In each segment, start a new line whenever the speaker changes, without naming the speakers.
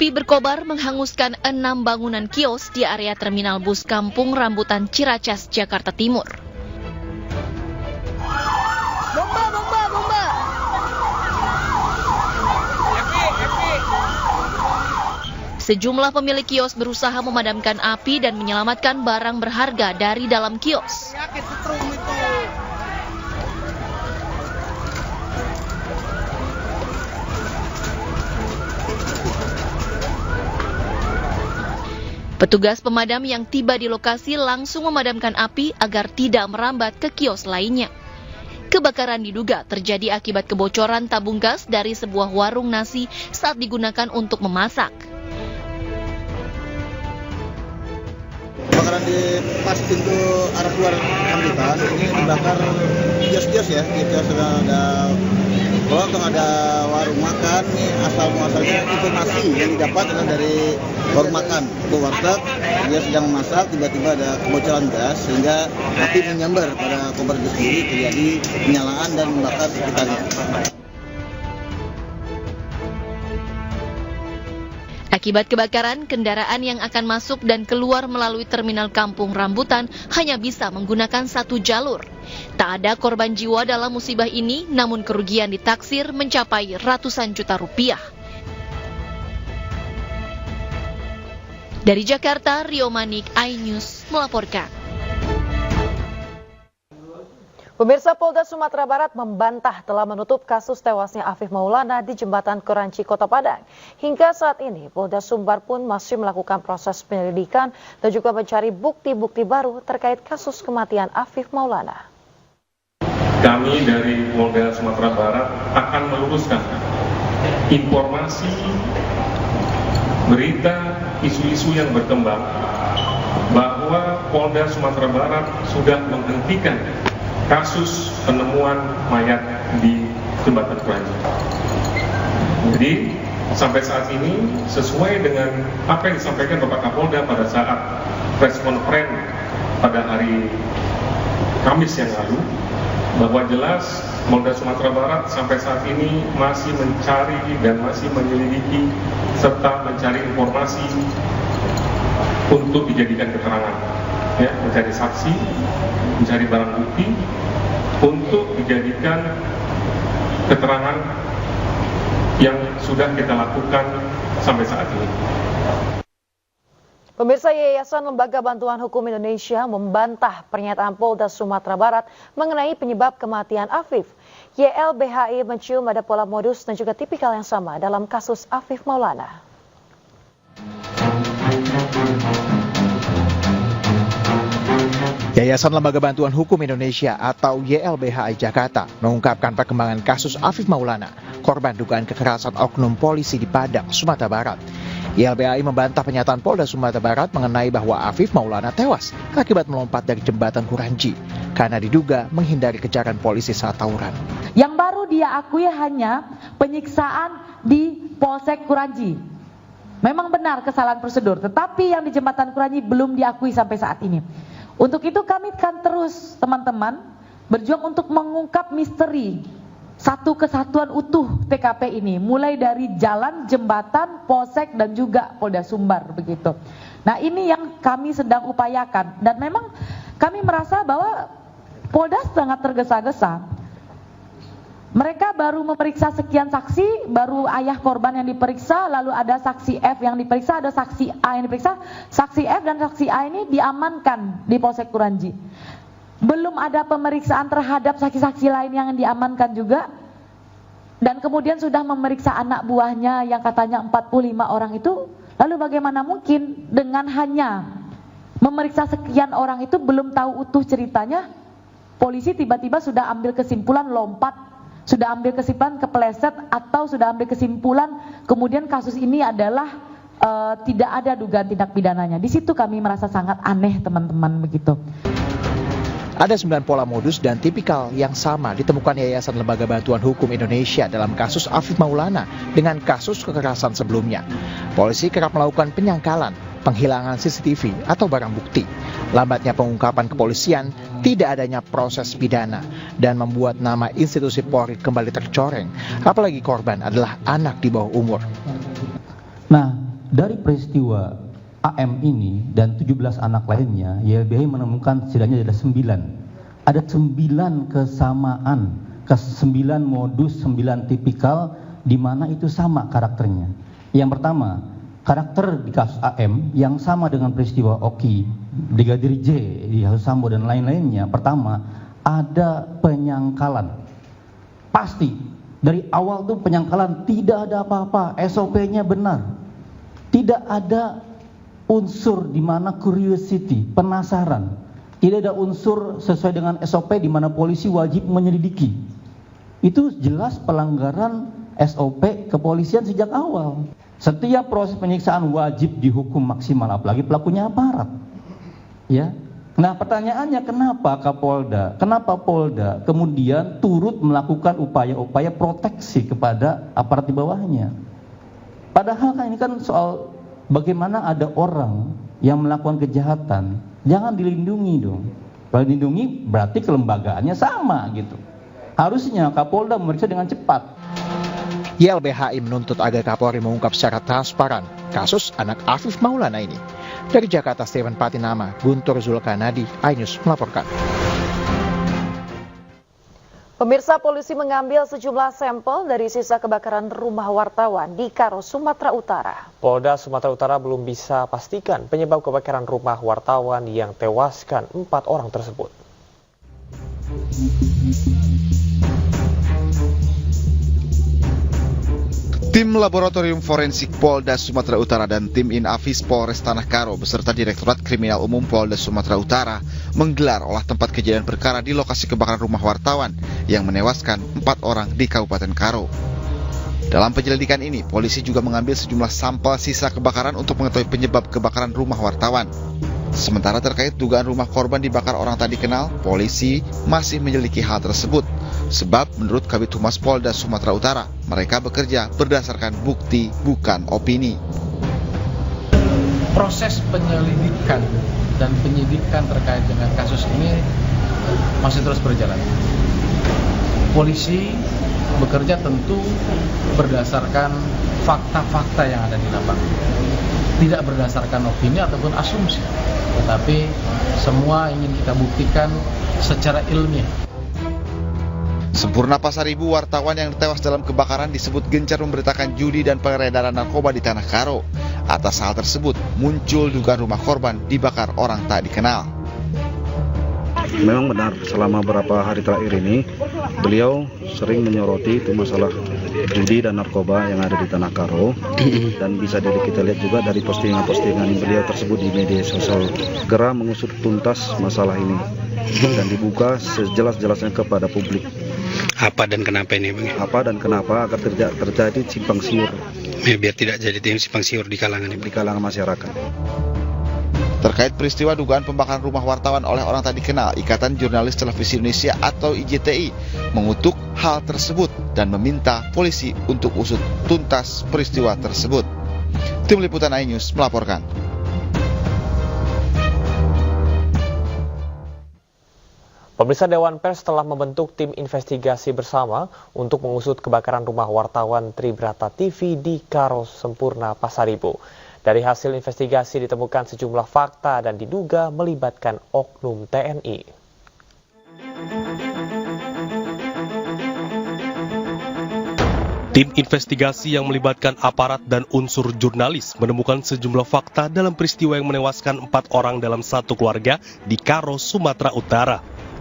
Api berkobar menghanguskan 6 bangunan kios di area terminal bus Kampung Rambutan Ciracas, Jakarta Timur.
Bomba!
Sejumlah pemilik kios berusaha memadamkan api dan menyelamatkan barang berharga dari dalam kios. Petugas pemadam yang tiba di lokasi langsung memadamkan api agar tidak merambat ke kios lainnya. Kebakaran diduga terjadi akibat kebocoran tabung gas dari sebuah warung nasi saat digunakan untuk memasak.
Kebakaran di pas pintu arah keluar Rambutan ini dibakar kios-kios ya, kios ada kalau ada warung makan, nih asal muasalnya informasi yang didapat adalah dari warung makan, ke warteg, dia sedang memasak, tiba-tiba ada kebocoran gas sehingga api menyambar pada kompor itu sendiri, terjadi penyalaan dan membakar sekitarnya.
Akibat kebakaran, kendaraan yang akan masuk dan keluar melalui terminal Kampung Rambutan hanya bisa menggunakan satu jalur. Tak ada korban jiwa dalam musibah ini, namun kerugian ditaksir mencapai ratusan juta rupiah. Dari Jakarta, Rio Manik, iNews melaporkan.
Pemirsa, Polda Sumatera Barat membantah telah menutup kasus tewasnya Afif Maulana di Jembatan Keranji, Kota Padang. Hingga saat ini, Polda Sumbar pun masih melakukan proses penyelidikan dan juga mencari bukti-bukti baru terkait kasus kematian Afif Maulana.
Kami dari Polda Sumatera Barat akan meluruskan informasi, berita, isu-isu yang berkembang bahwa Polda Sumatera Barat sudah menghentikan kasus penemuan mayat di Jembatan Keranji. Jadi sampai saat ini sesuai dengan apa yang disampaikan Bapak Kapolda pada saat press conference pada hari Kamis yang lalu, bahwa jelas Polda Sumatera Barat sampai saat ini masih mencari dan masih menyelidiki serta mencari informasi untuk dijadikan keterangan, ya, mencari saksi, mencari barang bukti untuk dijadikan keterangan yang sudah kita lakukan sampai saat ini.
Pemirsa, Yayasan Lembaga Bantuan Hukum Indonesia membantah pernyataan Polda Sumatera Barat mengenai penyebab kematian Afif. YLBHI mencium ada pola modus dan juga tipikal yang sama dalam kasus Afif Maulana.
Yayasan Lembaga Bantuan Hukum Indonesia atau YLBHI Jakarta mengungkapkan perkembangan kasus Afif Maulana, korban dugaan kekerasan oknum polisi di Padang, Sumatera Barat. YLBHI membantah pernyataan Polda Sumatera Barat mengenai bahwa Afif Maulana tewas akibat melompat dari jembatan Keranji karena diduga menghindari kejaran polisi saat tawuran.
Yang baru dia akui hanya penyiksaan di Polsek Keranji. Memang benar kesalahan prosedur, tetapi yang di jembatan Keranji belum diakui sampai saat ini. Untuk itu kami akan terus teman-teman berjuang untuk mengungkap misteri satu kesatuan utuh TKP ini, mulai dari jalan, jembatan, polsek dan juga Polda Sumbar begitu. Nah, ini yang kami sedang upayakan dan memang kami merasa bahwa Polda sangat tergesa-gesa. Mereka baru memeriksa sekian saksi, baru ayah korban yang diperiksa, lalu ada saksi F yang diperiksa, ada saksi A yang diperiksa. Saksi F dan saksi A ini diamankan di Polsek Keranji. Belum ada pemeriksaan terhadap saksi-saksi lain yang diamankan juga. Dan kemudian sudah memeriksa anak buahnya yang katanya 45 orang itu. Lalu bagaimana mungkin dengan hanya memeriksa sekian orang itu belum tahu utuh ceritanya, polisi tiba-tiba sudah ambil kesimpulan lompat, sudah ambil kesimpulan kepleset, atau sudah ambil kesimpulan kemudian kasus ini adalah tidak ada dugaan tindak pidananya. Di situ kami merasa sangat aneh teman-teman begitu.
Ada 9 pola modus dan tipikal yang sama ditemukan Yayasan Lembaga Bantuan Hukum Indonesia dalam kasus Afif Maulana dengan kasus kekerasan sebelumnya. Polisi kerap melakukan penyangkalan, penghilangan CCTV atau barang bukti, lambatnya pengungkapan kepolisian, tidak adanya proses pidana, dan membuat nama institusi Polri kembali tercoreng, apalagi korban adalah anak di bawah umur.
Nah,
Dari peristiwa AM ini dan 17 anak lainnya, YLBHI menemukan setidaknya ada 9. Ada 9 kesamaan, 9 modus, 9 tipikal di mana itu sama karakternya. Yang pertama, karakter di kasus AM yang sama dengan peristiwa Oki, Brigadir J di kasus Sambo dan lain-lainnya. Pertama, ada penyangkalan. Pasti dari awal tuh penyangkalan, tidak ada apa-apa, SOP-nya benar. Tidak ada unsur di mana curiosity, penasaran. Tidak ada unsur sesuai dengan SOP di mana polisi wajib menyelidiki. Itu jelas pelanggaran SOP kepolisian sejak awal. Setiap proses penyiksaan wajib dihukum maksimal, apalagi pelakunya aparat. Ya. Nah, pertanyaannya kenapa Kapolda, kenapa Polda kemudian turut melakukan upaya-upaya proteksi kepada aparat di bawahnya? Padahal kan ini kan soal bagaimana ada orang yang melakukan kejahatan, jangan dilindungi dong. Kalau dilindungi berarti kelembagaannya sama gitu. Harusnya Kapolda memeriksa dengan cepat.
YLBHI menuntut agar Kapolri mengungkap secara transparan kasus anak Afif Maulana ini. Dari Jakarta, Steven Patinama, Guntur Zulkarnadi, iNews melaporkan.
Pemirsa, polisi mengambil sejumlah sampel dari sisa kebakaran rumah wartawan di Karo, Sumatera Utara.
Polda Sumatera Utara belum bisa pastikan penyebab kebakaran rumah wartawan yang tewaskan 4 orang tersebut.
Tim Laboratorium Forensik Polda Sumatera Utara dan tim Inafis Polres Tanah Karo beserta Direktorat Kriminal Umum Polda Sumatera Utara menggelar olah tempat kejadian perkara di lokasi kebakaran rumah wartawan yang menewaskan 4 orang di Kabupaten Karo. Dalam penyelidikan ini, polisi juga mengambil sejumlah sampel sisa kebakaran untuk mengetahui penyebab kebakaran rumah wartawan. Sementara terkait dugaan rumah korban dibakar orang tak dikenal, polisi masih menyelidiki hal tersebut. Sebab menurut Kabid Humas Polda Sumatera Utara, mereka bekerja berdasarkan bukti, bukan opini.
Proses penyelidikan dan penyidikan terkait dengan kasus ini masih terus berjalan. Polisi bekerja tentu berdasarkan fakta-fakta yang ada di lapangan. Tidak berdasarkan opini ataupun asumsi, tetapi semua ingin kita buktikan secara ilmiah.
Sempurna Pasaribu, wartawan yang tewas dalam kebakaran, disebut gencar memberitakan judi dan peredaran narkoba di Tanah Karo. Atas hal tersebut, muncul dugaan rumah korban dibakar orang tak dikenal.
Memang benar, selama beberapa hari terakhir ini, beliau sering menyoroti itu masalah judi dan narkoba yang ada di Tanah Karo. Dan bisa kita lihat juga dari postingan-postingan beliau tersebut di media sosial. Segera mengusut tuntas masalah ini dan dibuka sejelas-jelasnya kepada publik.
Apa dan kenapa ini, Bang?
Apa dan kenapa agar terjadi simpang siur.
Ya, biar tidak jadi simpang siur di kalangan
masyarakat.
Terkait peristiwa dugaan pembakaran rumah wartawan oleh orang tak dikenal, Ikatan Jurnalis Televisi Indonesia atau IJTI mengutuk hal tersebut dan meminta polisi untuk usut tuntas peristiwa tersebut. Tim Liputan iNews melaporkan.
Pemirsa, Dewan Pers telah membentuk tim investigasi bersama untuk mengusut kebakaran rumah wartawan Tribrata TV di Karo Sempurna Pasaribu. Dari hasil investigasi ditemukan sejumlah fakta dan diduga melibatkan oknum TNI.
Tim investigasi yang melibatkan aparat dan unsur jurnalis menemukan sejumlah fakta dalam peristiwa yang menewaskan 4 orang dalam satu keluarga di Karo, Sumatera Utara.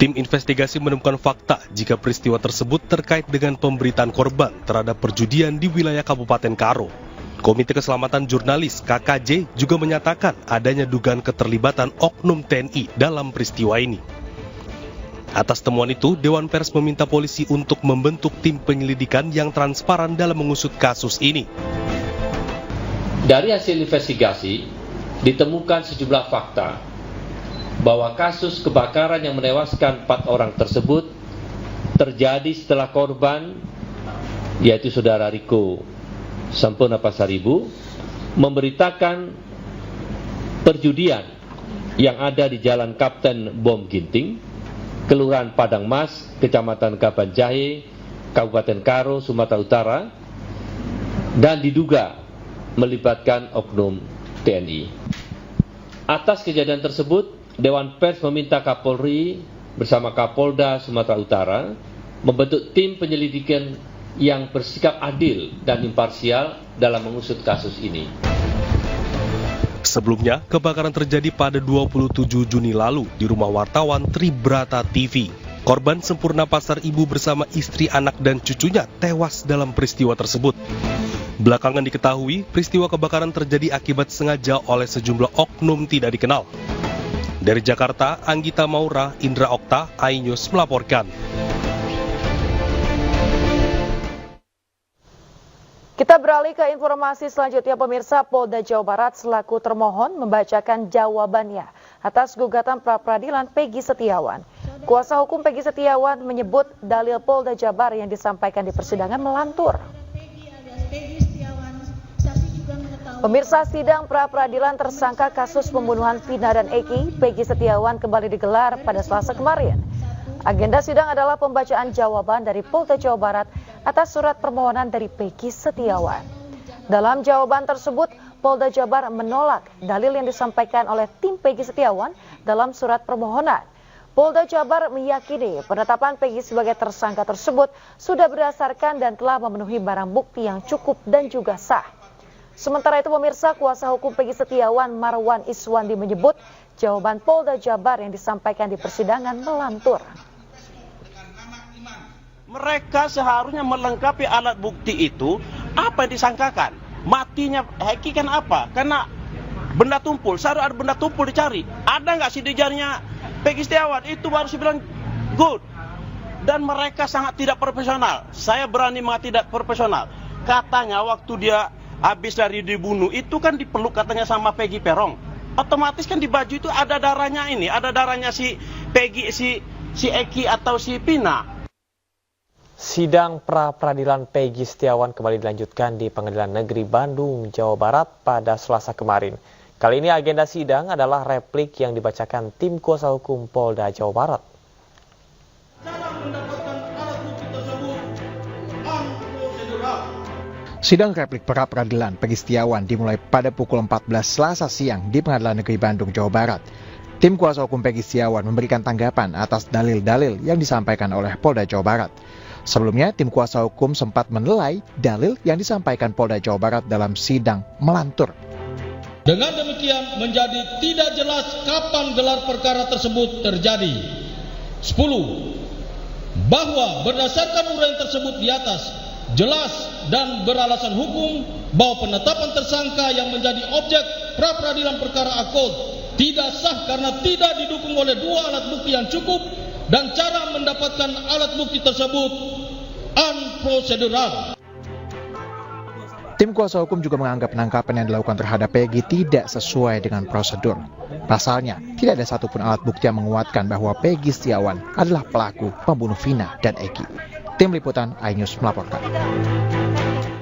Tim investigasi menemukan fakta jika peristiwa tersebut terkait dengan pemberitaan korban terhadap perjudian di wilayah Kabupaten Karo. Komite Keselamatan Jurnalis KKJ juga menyatakan adanya dugaan keterlibatan oknum TNI dalam peristiwa ini. Atas temuan itu, Dewan Pers meminta polisi untuk membentuk tim penyelidikan yang transparan dalam mengusut kasus ini.
Dari hasil investigasi, ditemukan sejumlah fakta bahwa kasus kebakaran yang menewaskan 4 orang tersebut terjadi setelah korban, yaitu saudara Riko Sempurna Pasaribu, memberitakan perjudian yang ada di Jalan Kapten Bom Ginting, Kelurahan Padang Mas, Kecamatan Kabanjahe, Kabupaten Karo, Sumatera Utara, dan diduga melibatkan oknum TNI. Atas kejadian tersebut, Dewan Pers meminta Kapolri bersama Kapolda Sumatera Utara membentuk tim penyelidikan yang bersikap adil dan imparsial dalam mengusut kasus ini.
Sebelumnya, kebakaran terjadi pada 27 Juni lalu di rumah wartawan Tribrata TV. Korban Sempurna Pasar Ibu bersama istri, anak, dan cucunya tewas dalam peristiwa tersebut. Belakangan diketahui, peristiwa kebakaran terjadi akibat sengaja oleh sejumlah oknum tidak dikenal. Dari Jakarta, Anggita Maura, Indra Okta, iNews melaporkan.
Kita beralih ke informasi selanjutnya. Pemirsa, Polda Jawa Barat selaku termohon membacakan jawabannya atas gugatan pra-peradilan Peggy Setiawan. Kuasa hukum Peggy Setiawan menyebut dalil Polda Jabar yang disampaikan di persidangan melantur. Pemirsa, sidang pra-peradilan tersangka kasus pembunuhan Vina dan Eki, Peggy Setiawan, kembali digelar pada Selasa kemarin. Agenda sidang adalah pembacaan jawaban dari Polda Jawa Barat atas surat permohonan dari Peggy Setiawan. Dalam jawaban tersebut, Polda Jabar menolak dalil yang disampaikan oleh tim Peggy Setiawan dalam surat permohonan. Polda Jabar meyakini penetapan Peggy sebagai tersangka tersebut sudah berdasarkan dan telah memenuhi barang bukti yang cukup dan juga sah. Sementara itu, pemirsa, kuasa hukum Peggy Setiawan, Marwan Iswandi, menyebut jawaban Polda Jabar yang disampaikan di persidangan melantur.
Mereka seharusnya melengkapi alat bukti itu. Apa yang disangkakan? Matinya Eki kan apa? Karena benda tumpul, seharusnya ada benda tumpul dicari. Ada nggak sidik jarinya Peggy Setiawan? Itu baru saya bilang good. Dan mereka sangat tidak profesional. Saya berani mengatakan tidak profesional. Katanya waktu dia habis dari dibunuh itu kan dipeluk katanya sama Peggy Perong. Otomatis kan di baju itu ada darahnya ini, ada darahnya si Peggy, si Eki atau si Pina.
Sidang pra-peradilan Peggy Setiawan kembali dilanjutkan di Pengadilan Negeri Bandung, Jawa Barat pada Selasa kemarin. Kali ini agenda sidang adalah replik yang dibacakan tim kuasa hukum Polda Jawa Barat.
Sidang replik pra-peradilan Peggy Setiawan dimulai pada pukul 14 Selasa siang di Pengadilan Negeri Bandung, Jawa Barat. Tim kuasa hukum Peggy Setiawan memberikan tanggapan atas dalil-dalil yang disampaikan oleh Polda Jawa Barat. Sebelumnya, tim kuasa hukum sempat menilai dalil yang disampaikan Polda Jawa Barat dalam sidang melantur.
Dengan demikian menjadi tidak jelas kapan gelar perkara tersebut terjadi. 10. Bahwa berdasarkan uraian tersebut di atas, jelas dan beralasan hukum bahwa penetapan tersangka yang menjadi objek pra-peradilan perkara akut tidak sah karena tidak didukung oleh dua alat bukti yang cukup dan cara mendapatkan alat bukti tersebut unprocedural.
Tim kuasa hukum juga menganggap penangkapan yang dilakukan terhadap Peggy tidak sesuai dengan prosedur. Pasalnya, tidak ada satupun alat bukti yang menguatkan bahwa Peggy Setiawan adalah pelaku pembunuh Vina dan Eki. Tim Liputan iNews melaporkan.